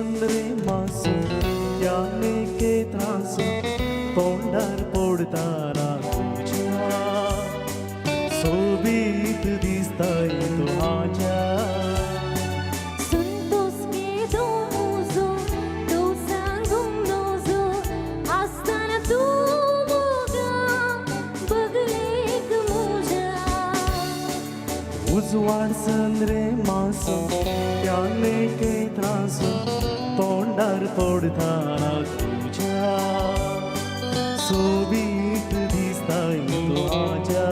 संद्रे मासू त्याने के त्रास तोंडार पोडताना तुझ्या सोबीत दिसताय तू माझ्या Santos quedó muso, tu sangunoso, hasta na tu boca, बगलेक मुझा. उजवाड संद्रे मासू त्याने के त्रास तोंडार पोडताना तुझ्या सोबीत दिसताय तू माझ्या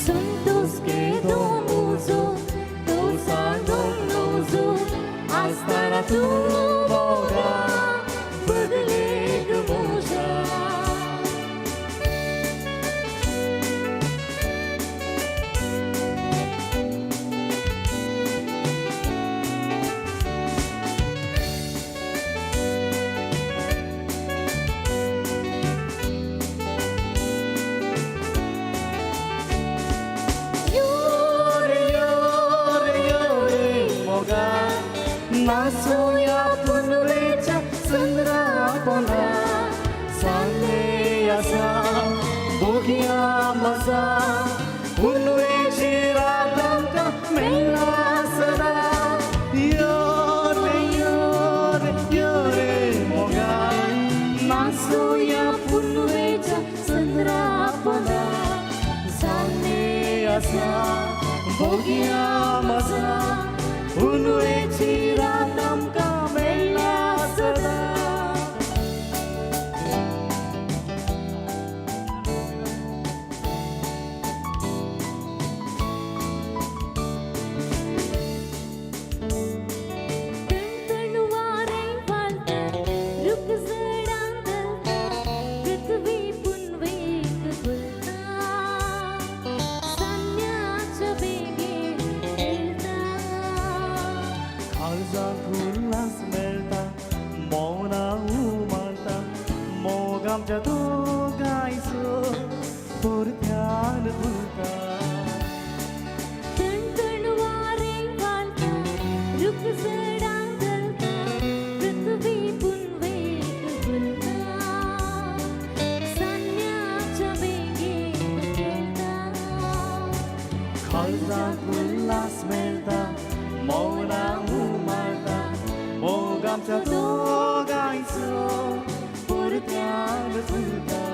Santos quedó muso, tu sangunoso, hasta na tu boca, बगलेक मुझा. नासूया पुनवेच्या चंद्रापणा सांगे असा बघूया मजा पुनवेची राधांका मेला सदा यो रे मोगा नासूया पुनवेच्या चंद्रापणा सांगे असा बघूया मजा पुनवेची राधांका मेला सदा तणतणवारे वालता, रुख जडांगलता, पृथ्वी पुनवेक फुलता, सान्याच्या बेगेन खेळता. काळजात उल्हास मेळटा मौना उमाळटा मोग आमच्या दोगांयचो परत्यान फुलता तणतणवारे वालता, रुख जडांगलता, पृथ्वी पुनवेक फुलता, सान्याच्या बेगेन खेळता. काळजात उल्हास मेळटा मौना उमाळटा मोग आमच्या दोगांयचो परत्यान फुलता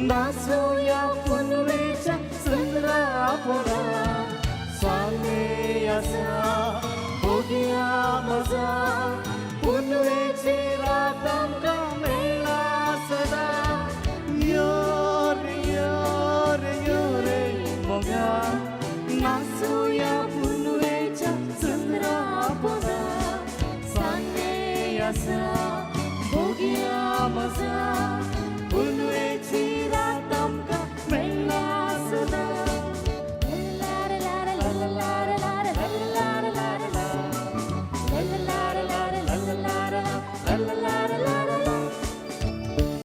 नासूया पुनवेच्या चंद्रापणा सांगे असा बघूया मजा पुनवेची राधांका मेला सदा यो रे मोगा नासूया पुनवेच्या चंद्रापणा सांगे असा